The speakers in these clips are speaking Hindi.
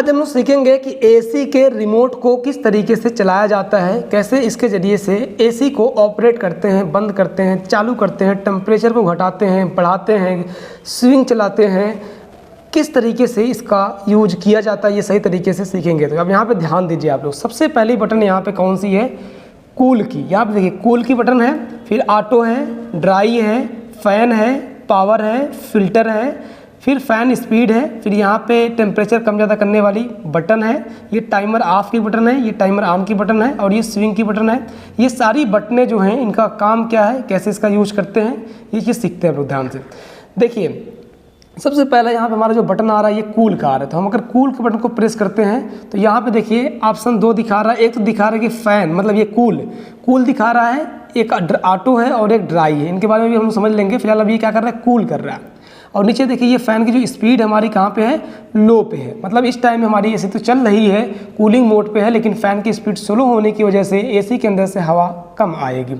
आज हम लोग सीखेंगे कि एसी के रिमोट को किस तरीके से चलाया जाता है, कैसे इसके ज़रिए से एसी को ऑपरेट करते हैं, बंद करते हैं, चालू करते हैं, टेम्परेचर को घटाते हैं, बढ़ाते हैं, स्विंग चलाते हैं, किस तरीके से इसका यूज किया जाता है, ये सही तरीके से सीखेंगे। तो अब यहाँ पे ध्यान दीजिए आप लोग। सबसे पहली बटन यहाँ पे कौन सी है? कूल की। यहाँ पे देखिए कूल की बटन है, फिर ऑटो है, ड्राई है, फैन है, पावर है, फिल्टर है, फिर फ़ैन स्पीड है, फिर यहाँ पे टेम्परेचर कम ज़्यादा करने वाली बटन है, ये टाइमर ऑफ की बटन है, ये टाइमर ऑन की बटन है और ये स्विंग की बटन है। ये सारी बटनें जो हैं इनका काम क्या है, कैसे इसका यूज करते हैं, ये चीज़ सीखते हैं आप लोग ध्यान से। देखिए सबसे पहले यहाँ पे हमारा जो बटन आ रहा है ये कूल का आ रहा है, तो हम अगर कूल के बटन को प्रेस करते हैं तो यहाँ पे देखिए ऑप्शन 2 दिखा रहा है। एक तो दिखा रहा है कि फ़ैन मतलब ये कूल दिखा रहा है, एक ऑटो है और एक ड्राई है। इनके बारे में भी हम समझ लेंगे। फिलहाल अभी क्या कर रहा है, कूल कर रहा है। और नीचे देखिए ये फ़ैन की जो स्पीड हमारी कहाँ पे है, लो पे है। मतलब इस टाइम में हमारी एसी तो चल रही है, कूलिंग मोड पे है, लेकिन फ़ैन की स्पीड स्लो होने की वजह से एसी के अंदर से हवा कम आएगी।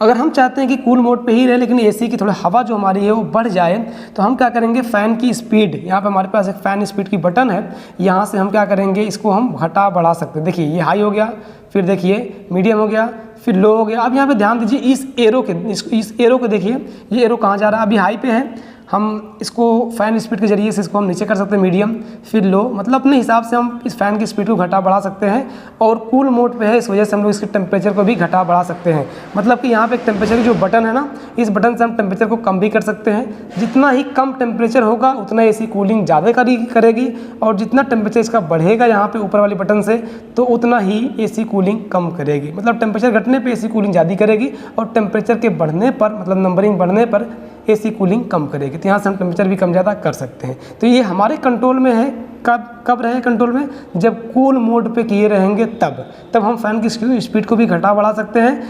अगर हम चाहते हैं कि कूल मोड पे ही रहे लेकिन एसी की थोड़ा हवा जो हमारी है वो बढ़ जाए, तो हम क्या करेंगे, फ़ैन की स्पीड, यहाँ पे हमारे पास एक फ़ैन स्पीड की बटन है, यहाँ से हम क्या करेंगे, इसको हम घटा बढ़ा सकते हैं। देखिए ये हाई हो गया, फिर देखिए मीडियम हो गया, फिर लो हो गया। अब यहाँ पे ध्यान दीजिए इस एरो को देखिए, ये एरो कहाँ जा रहा है, अभी हाई पे है, हम इसको फ़ैन स्पीड के ज़रिए से इसको हम नीचे कर सकते हैं, मीडियम फिर लो। मतलब अपने हिसाब से हम इस फ़ैन की स्पीड को घटा बढ़ा सकते हैं। और कूल मोड पे है, इस वजह से हम लोग इसके टेम्परेचर को भी घटा बढ़ा सकते हैं। मतलब कि यहाँ पे एक टेम्परेचर की जो बटन है ना, इस बटन से हम टेम्परेचर को कम भी कर सकते हैं। जितना ही कम टेम्परेचर होगा उतना एसी कूलिंग ज़्यादा करेगी, और जितना टेम्परेचर इसका बढ़ेगा यहाँ पे ऊपर वाली बटन से, तो उतना ही एसी कूलिंग कम करेगी। मतलब टेम्परेचर घटने पर एसी कूलिंग ज़्यादा करेगी और टेम्परेचर के बढ़ने पर, मतलब नंबरिंग बढ़ने पर एसी कूलिंग कम करेगी। तो यहाँ से हम टेम्परेचर भी कम ज़्यादा कर सकते हैं। तो ये हमारे कंट्रोल में है। कब रहे कंट्रोल में, जब कूल मोड पे किए रहेंगे तब हम फ़ैन की स्पीड को भी घटा बढ़ा सकते हैं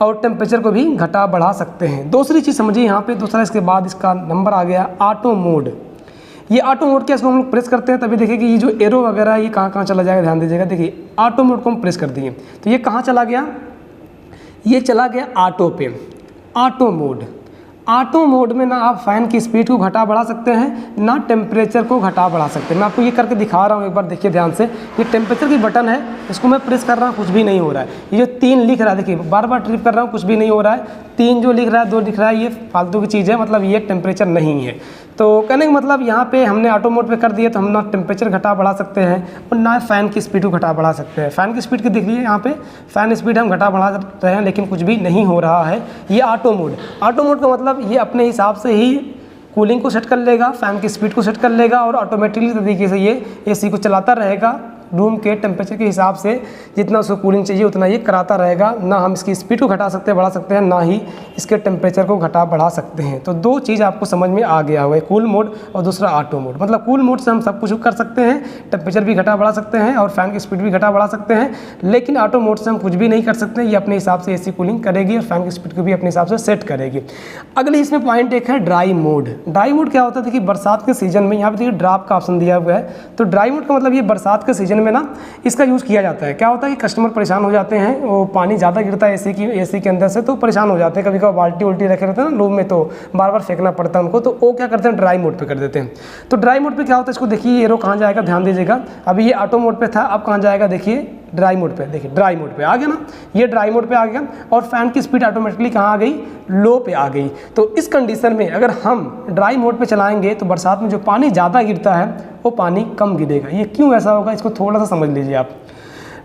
और टेम्परेचर को भी घटा बढ़ा सकते हैं। दूसरी चीज़ समझिए यहाँ पे, दूसरा इसके बाद इसका नंबर आ गया ऑटो मोड। ये ऑटो मोड क्या, इसको हम लोग प्रेस करते हैं तभी देखिए कि ये जो एरो वगैरह ये कहाँ चला जाएगा, ध्यान दीजिएगा। देखिए ऑटो मोड को हम प्रेस कर दिए तो ये कहाँ चला गया, ये चला गया ऑटो पे। ऑटो मोड में ना आप फ़ैन की स्पीड को घटा बढ़ा सकते हैं, ना टेम्परेचर को घटा बढ़ा सकते हैं। मैं आपको ये करके दिखा रहा हूँ, एक बार देखिए ध्यान से। ये टेम्परेचर की बटन है, इसको मैं प्रेस कर रहा हूँ, कुछ भी नहीं हो रहा है। ये जो 3 लिख रहा है, देखिए बार बार ट्रिप कर रहा हूँ, कुछ भी नहीं हो रहा है। 3 जो लिख रहा है, 2 लिख रहा है, ये फालतू की चीज़ है, मतलब ये टेम्परेचर नहीं है। तो कहने का मतलब यहाँ पे हमने ऑटो मोड पे कर दिया तो हम ना टेम्परेचर घटा बढ़ा सकते हैं और ना फ़ैन की स्पीड को घटा बढ़ा सकते हैं। फ़ैन की स्पीड की देखिए यहाँ पे फ़ैन स्पीड हम घटा बढ़ा रहे हैं लेकिन कुछ भी नहीं हो रहा है। ये ऑटो मोड का मतलब ये अपने हिसाब से ही कूलिंग को सेट कर लेगा, फ़ैन की स्पीड को सेट कर लेगा और ऑटोमेटिकली तरीके से ये एसी को चलाता रहेगा। रूम के टेम्परेचर के हिसाब से जितना उसको कूलिंग चाहिए उतना ये कराता रहेगा। ना हम इसकी स्पीड को घटा सकते हैं बढ़ा सकते हैं, ना ही इसके टेम्परेचर को घटा बढ़ा सकते हैं। तो 2 चीज़ आपको समझ में आ गया हुआ है, कूल मोड और दूसरा ऑटो मोड। मतलब कूल मोड से हम सब कुछ कर सकते हैं, टेम्परेचर भी घटा बढ़ा सकते हैं और फ़ैन की स्पीड भी घटा बढ़ा सकते हैं। लेकिन ऑटो मोड से हम कुछ भी नहीं कर सकते, ये अपने हिसाब से एसी कूलिंग करेगी और फ़ैन की स्पीड को भी अपने हिसाब से सेट करेगी। अगली इसमें पॉइंट एक है ड्राई मोड। ड्राई मोड क्या होता है, देखिए बरसात के सीजन में यहाँ पे देखिए ड्रॉप का ऑप्शन दिया हुआ है। तो ड्राई मोड का मतलब ये बरसात के सीजन में ना इसका यूज़ किया जाता है। क्या होता है कि कस्टमर परेशान हो जाते हैं, वो पानी ज़्यादा गिरता है एसी के अंदर से, तो परेशान हो जाते हैं। कभी कभी बाल्टी उल्टी रखे रहते हैं ना रूम में, तो बार बार फेंकना पड़ता है उनको, तो वो क्या करते हैं, ड्राई मोड पे कर देते हैं। तो ड्राई मोड पे क्या होता है, इसको देखिए एरो कहाँ जाएगा, ध्यान दीजिएगा। अभी ये ऑटो मोड पे था, अब कहाँ जाएगा, देखिए ड्राई मोड पे। देखिए ड्राई मोड पे आ गया ना, ये ड्राई मोड पे आ गया और फ़ैन की स्पीड ऑटोमेटिकली कहाँ आ गई, लो पे आ गई। तो इस कंडीशन में अगर हम ड्राई मोड पे चलाएंगे तो बरसात में जो पानी ज़्यादा गिरता है वो पानी कम गिरेगा। ये क्यों ऐसा होगा, इसको थोड़ा सा समझ लीजिए आप।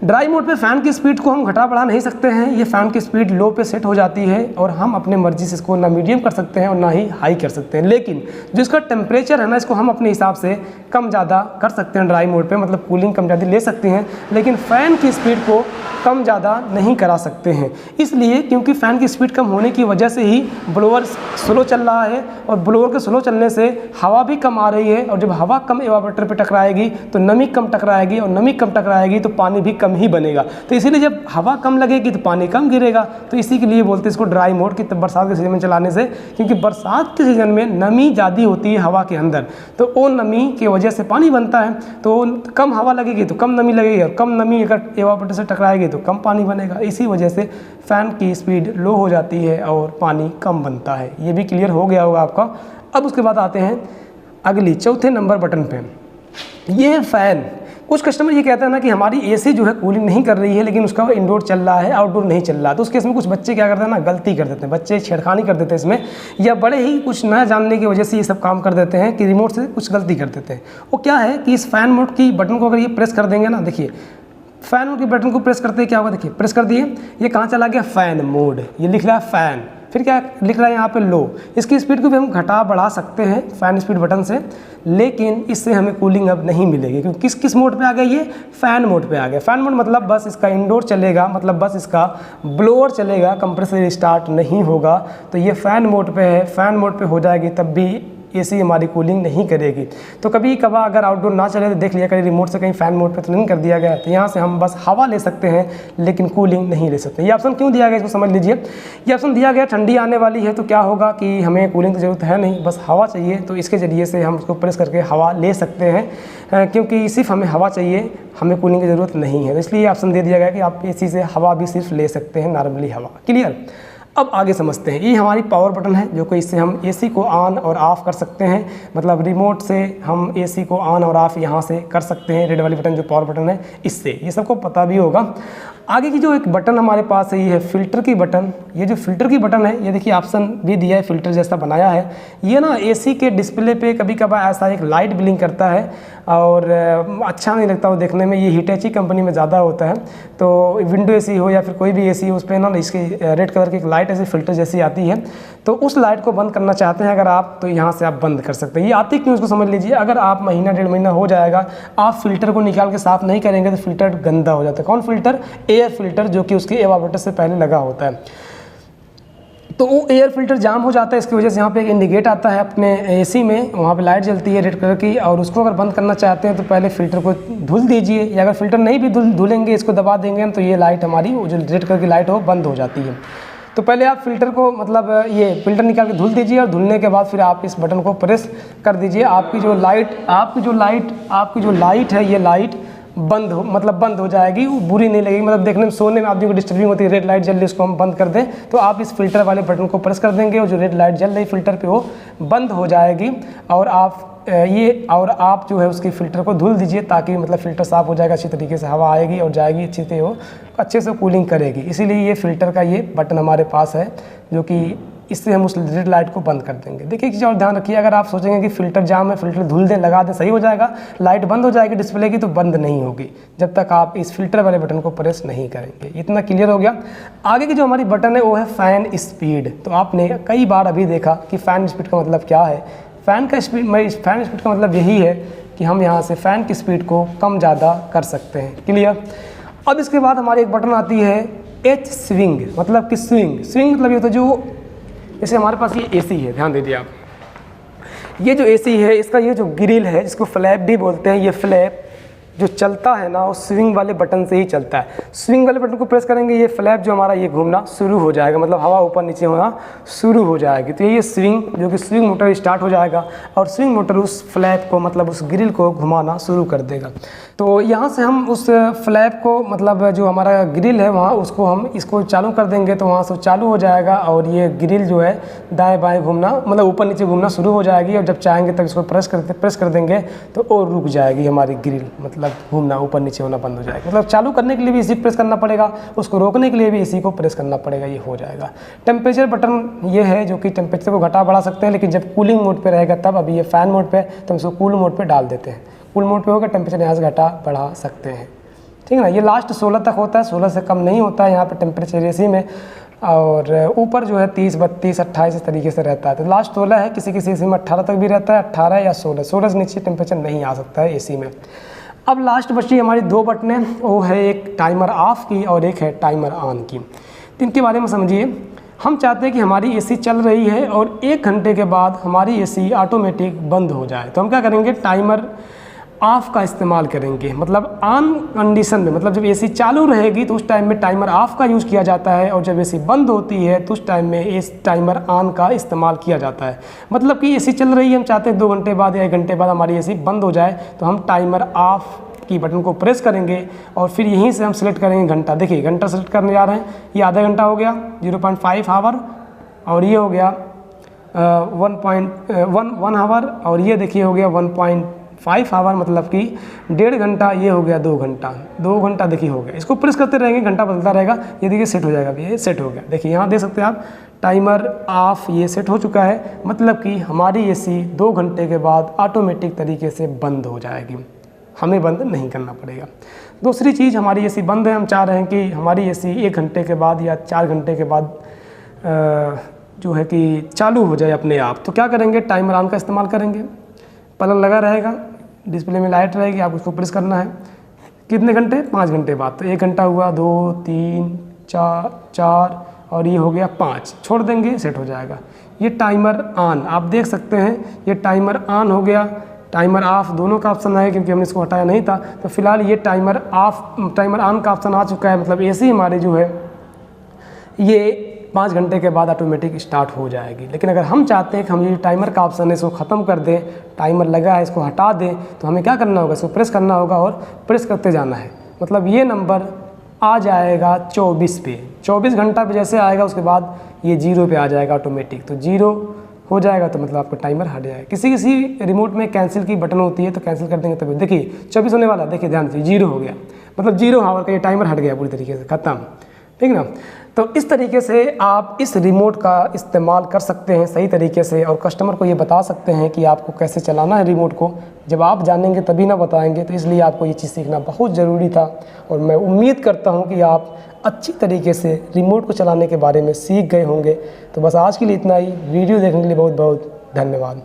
ड्राई मोड पे फ़ैन की स्पीड को हम घटा बढ़ा नहीं सकते हैं, ये फ़ैन की स्पीड लो पे सेट हो जाती है और हम अपने मर्जी से इसको ना मीडियम कर सकते हैं और ना ही हाई कर सकते हैं। लेकिन जो इसका टेम्परेचर है ना, इसको हम अपने हिसाब से कम ज़्यादा कर सकते हैं ड्राई मोड पे, मतलब कूलिंग कम ज़्यादा ले सकते हैं, लेकिन फ़ैन की स्पीड को कम ज़्यादा नहीं करा सकते हैं। इसलिए क्योंकि फ़ैन की स्पीड कम होने की वजह से ही ब्लोअर स्लो चल रहा है और ब्लोअर के स्लो चलने से हवा भी कम आ रही है और जब हवा कम एवापोरेटर पे टकराएगी तो नमी कम टकराएगी और नमी कम टकराएगी तो पानी भी कम ही बनेगा। तो इसीलिए जब हवा कम लगेगी तो पानी कम गिरेगा। तो इसी के लिए बोलते हैं इसको ड्राई मोड की बरसात के सीजन में चलाने से, क्योंकि बरसात के सीजन में नमी ज़्यादा होती है हवा के अंदर, तो वो नमी की वजह से पानी बनता है। तो कम हवा लगेगी तो कम नमी लगेगी और कम नमी अगर एवापोरेटर से टकराएगी तो कम पानी बनेगा। इसी वजह से फ़ैन की स्पीड लो हो जाती है और पानी कम बनता है। ये भी क्लियर हो गया होगा आपका। अब उसके बाद आते हैं अगली चौथे नंबर बटन पे। ये फ़ैन कुछ कस्टमर ये कहते हैं ना कि हमारी एसी जो है कूलिंग नहीं कर रही है, लेकिन उसका इंडोर चल रहा है, आउटडोर नहीं चल रहा है। तो उस केस में कुछ बच्चे क्या करते हैं ना, गलती कर देते हैं, बच्चे छेड़खानी कर देते हैं इसमें, या बड़े ही कुछ न जानने की वजह से ये सब काम कर देते हैं कि रिमोट से कुछ गलती कर देते हैं। वो क्या है कि इस फ़ैन मोड की बटन को अगर ये प्रेस कर देंगे ना, देखिए फ़ैन मोड के बटन को प्रेस करते ही क्या होगा, देखिए प्रेस कर दिए, ये कहाँ चला गया, फ़ैन मोड, ये लिख रहा है फ़ैन, फिर क्या लिख रहा है यहाँ पे लो। इसकी स्पीड को भी हम घटा बढ़ा सकते हैं फ़ैन स्पीड बटन से, लेकिन इससे हमें कूलिंग अब नहीं मिलेगी, क्योंकि किस मोड पे आ गया, ये फ़ैन मोड पे आ गया। फ़ैन मोड मतलब बस इसका इंडोर चलेगा, मतलब बस इसका ब्लोअर चलेगा, कंप्रेसर स्टार्ट नहीं होगा। तो ये फ़ैन मोड पे है, फ़ैन मोड पे हो जाएगी तब भी एसी हमारी कूलिंग नहीं करेगी। तो कभी कभार अगर आउटडोर ना चले तो देख लिया कहीं रिमोट से कहीं फ़ैन मोड पे तो नहीं कर दिया गया, तो यहाँ से हम बस हवा ले सकते हैं लेकिन कूलिंग नहीं ले सकते। ये ऑप्शन क्यों दिया गया इसको समझ लीजिए। ये ऑप्शन दिया गया, ठंडी आने वाली है तो क्या होगा कि हमें कूलिंग की ज़रूरत है नहीं, बस हवा चाहिए, तो इसके ज़रिए से हम उसको प्रेस करके हवा ले सकते हैं, क्योंकि सिर्फ हमें हवा चाहिए, हमें कूलिंग की ज़रूरत नहीं है। तो इसलिए ये ऑप्शन दे दिया गया कि आप एसी से हवा भी सिर्फ ले सकते हैं, नॉर्मली हवा। क्लियर। अब आगे समझते हैं। ये हमारी पावर बटन है जो कि इससे हम एसी को ऑन और ऑफ़ कर सकते हैं, मतलब रिमोट से हम एसी को ऑन और ऑफ़ यहाँ से कर सकते हैं। रेड वाली बटन जो पावर बटन है इससे, ये सबको पता भी होगा। आगे की जो एक बटन हमारे पास है ये है फ़िल्टर की बटन। ये जो फ़िल्टर की बटन है, ये देखिए ऑप्शन भी दिया है, फ़िल्टर जैसा बनाया है। ये ना एसी के डिस्प्ले पे कभी कभार ऐसा एक लाइट ब्लिंक करता है और अच्छा नहीं लगता वो देखने में। ये हिटैची कंपनी में ज़्यादा होता है, तो विंडो एसी हो या फिर कोई भी एसी हो, उस पर ना इसकी रेड कलर की एक लाइट ऐसी फ़िल्टर जैसी आती है। तो उस लाइट को बंद करना चाहते हैं अगर आप, तो यहाँ से आप बंद कर सकते हैं। ये आती क्यों, इसको समझ लीजिए। अगर आप महीना 1.5 महीना हो जाएगा, आप फ़िल्टर को निकाल के साफ़ नहीं करेंगे तो फ़िल्टर गंदा हो जाता है। कौन फ़िल्टर? एयर फ़िल्टर, जो कि उसके एवापोरेटर से पहले लगा होता है। तो वो एयर फिल्टर जाम हो जाता है, इसकी वजह से यहाँ पे एक इंडिकेट आता है अपने एसी में, वहाँ पे लाइट जलती है रेड कलर की, और उसको अगर बंद करना चाहते हैं तो पहले फ़िल्टर को धुल दीजिए, या अगर फ़िल्टर नहीं भी धुलेंगे, इसको दबा देंगे तो ये लाइट हमारी, वो जो रेड कलर की लाइट हो, बंद हो जाती है। तो पहले आप फ़िल्टर को, मतलब ये फ़िल्टर निकाल के धुल दीजिए, और धुलने के बाद फिर आप इस बटन को प्रेस कर दीजिए। आपकी जो लाइट है, ये लाइट बंद हो जाएगी, वो बुरी नहीं लगेगी, मतलब देखने में, सोने में आदमी को डिस्टर्बिंग होती है। रेड लाइट जल रही है, उसको हम बंद कर दें तो आप इस फिल्टर वाले बटन को प्रेस कर देंगे और जो रेड लाइट जल रही फिल्टर पे वो बंद हो जाएगी, और आप जो है उसकी फ़िल्टर को धुल दीजिए, ताकि मतलब फ़िल्टर साफ़ हो जाएगा, अच्छी तरीके से हवा आएगी और जाएगी, अच्छे से कूलिंग करेगी। इसीलिए ये फ़िल्टर का ये बटन हमारे पास है, जो कि इससे हम उस रेड लाइट को बंद कर देंगे। देखिए एक चीज़ और ध्यान रखिए, अगर आप सोचेंगे कि फ़िल्टर जाम है, फ़िल्टर धुल दें, लगा दें, सही हो जाएगा, लाइट बंद हो जाएगी डिस्प्ले की, तो बंद नहीं होगी जब तक आप इस फ़िल्टर वाले बटन को प्रेस नहीं करेंगे। इतना क्लियर हो गया। आगे की जो हमारी बटन है वो है फ़ैन स्पीड। तो आपने कई बार अभी देखा कि फ़ैन स्पीड का मतलब क्या है। फ़ैन स्पीड का मतलब यही है कि हम यहाँ से फ़ैन की स्पीड को कम ज़्यादा कर सकते हैं। क्लियर। अब इसके बाद हमारी एक बटन आती है एच स्विंग, मतलब कि स्विंग मतलब ये होता है, जो जैसे हमारे पास ये एसी है, ध्यान दीजिए आप, ये जो एसी है इसका ये जो ग्रिल है, जिसको फ्लैप भी बोलते हैं, ये फ्लैप जो चलता है ना, वो स्विंग वाले बटन से ही चलता है। स्विंग वाले बटन को प्रेस करेंगे, ये फ्लैप जो हमारा ये घूमना शुरू हो जाएगा, मतलब हवा ऊपर नीचे होना शुरू हो जाएगी। तो ये स्विंग, जो कि स्विंग मोटर स्टार्ट हो जाएगा, और स्विंग मोटर उस फ्लैप को, मतलब उस ग्रिल को घुमाना शुरू कर देगा। तो यहाँ से हम उस फ्लैप को, मतलब जो हमारा ग्रिल है वहाँ, उसको हम इसको चालू कर देंगे, तो वहाँ से चालू हो जाएगा, और ये ग्रिल जो है दाएँ बाएँ घूमना, मतलब ऊपर नीचे घूमना शुरू हो जाएगी। और जब चाहेंगे तब इसको प्रेस कर देंगे तो और रुक जाएगी हमारी ग्रिल, मतलब घूमना ऊपर नीचे होना बंद हो जाएगा। मतलब चालू करने के लिए भी इसी को प्रेस करना पड़ेगा, उसको रोकने के लिए भी इसी को प्रेस करना पड़ेगा, ये हो जाएगा। टेम्परेचर बटन ये है जो कि टेम्परेचर को घटा बढ़ा सकते हैं, लेकिन जब कूलिंग मोड पे रहेगा तब, अभी ये फ़ैन मोड पे, तो इसको कूल मोड पे डाल देते हैं। कूल मोड पे होगा, टेम्परेचर यहाँ से घटा बढ़ा सकते हैं, ठीक है ना। ये लास्ट 16 तक होता है, 16 से कम नहीं होता है यहाँ पे टेम्परेचर एसी में, और ऊपर जो है 30, 32, 28 इस तरीके से रहता है। तो लास्ट 16 है, किसी किसी एसी में 18 तक भी रहता है, 18 या 16 से नीचे टेम्परेचर नहीं आ सकता है एसी में। अब लास्ट बची हमारी 2 बटनें, वो है एक टाइमर ऑफ की और एक है टाइमर ऑन की। तो इनके बारे में समझिए। हम चाहते हैं कि हमारी एसी चल रही है और 1 घंटे के बाद हमारी एसी ऑटोमेटिक बंद हो जाए, तो हम क्या करेंगे, टाइमर ऑफ़ का इस्तेमाल करेंगे। मतलब ऑन कंडीशन में, मतलब जब एसी चालू रहेगी तो उस टाइम में टाइमर ऑफ़ का यूज़ किया जाता है, और जब एसी बंद होती है तो उस टाइम में इस टाइमर ऑन का इस्तेमाल किया जाता है। मतलब कि एसी चल रही है, हम चाहते हैं 2 घंटे बाद या 1 घंटे बाद हमारी एसी बंद हो जाए, तो हम टाइमर ऑफ़ की बटन को प्रेस करेंगे, और फिर यहीं से हम सेलेक्ट करेंगे घंटा। देखिए घंटा सेलेक्ट करने जा रहे हैं, ये आधा घंटा हो गया, 0.5 आवर, और ये हो गया 1 आवर, और ये देखिए हो गया 5 आवर मतलब कि 1.5 घंटा, ये हो गया 2 घंटा, 2 घंटा देखिए हो गया। इसको प्रेस करते रहेंगे, घंटा बदलता रहेगा, ये देखिए सेट हो जाएगा। अभी ये सेट हो गया, देखिए यहाँ देख सकते हैं आप, टाइमर ऑफ, ये सेट हो चुका है। मतलब कि हमारी एसी 2 घंटे के बाद ऑटोमेटिक तरीके से बंद हो जाएगी, हमें बंद नहीं करना पड़ेगा। दूसरी चीज़, हमारी एसी बंद है, हम चाह रहे हैं कि हमारी एसी 1 घंटे के बाद या 4 घंटे के बाद जो है कि चालू हो जाए अपने आप। तो क्या करेंगे, टाइमर ऑन का इस्तेमाल करेंगे। पलक लगा रहेगा, डिस्प्ले में लाइट रहेगी, आप उसको प्रेस करना है। कितने घंटे, 5 घंटे बाद। तो 1 घंटा हुआ, 2, 3, 4 और ये हो गया 5, छोड़ देंगे, सेट हो जाएगा। ये टाइमर ऑन आप देख सकते हैं, ये टाइमर ऑन हो गया। टाइमर ऑफ दोनों का ऑप्शन है, क्योंकि हमने इसको हटाया नहीं था। तो फिलहाल ये टाइमर ऑन का ऑप्शन आ चुका है। मतलब एसी हमारी जो है ये 5 घंटे के बाद ऑटोमेटिक स्टार्ट हो जाएगी। लेकिन अगर हम चाहते हैं कि हम ये टाइमर का ऑप्शन है इसको ख़त्म कर दें, टाइमर लगा है इसको हटा दें, तो हमें क्या करना होगा, इसको प्रेस करना होगा और प्रेस करते जाना है। मतलब ये नंबर आ जाएगा 24 पे, 24 घंटा पे जैसे आएगा उसके बाद ये 0 पे आ जाएगा ऑटोमेटिक। तो 0 हो जाएगा तो मतलब आपका टाइमर हट जाएगा। किसी रिमोट में कैंसिल की बटन होती है, तो कैंसिल कर देंगे तभी देखिए 24 होने वाला, देखिए ध्यान से 0 हो गया, मतलब 0 आवर का ये टाइमर हट गया पूरी तरीके से, ख़त्म, ठीक ना। तो इस तरीके से आप इस रिमोट का इस्तेमाल कर सकते हैं सही तरीके से, और कस्टमर को ये बता सकते हैं कि आपको कैसे चलाना है रिमोट को। जब आप जानेंगे तभी ना बताएंगे, तो इसलिए आपको ये चीज़ सीखना बहुत ज़रूरी था। और मैं उम्मीद करता हूँ कि आप अच्छी तरीके से रिमोट को चलाने के बारे में सीख गए होंगे। तो बस आज के लिए इतना ही। वीडियो देखने के लिए बहुत बहुत धन्यवाद।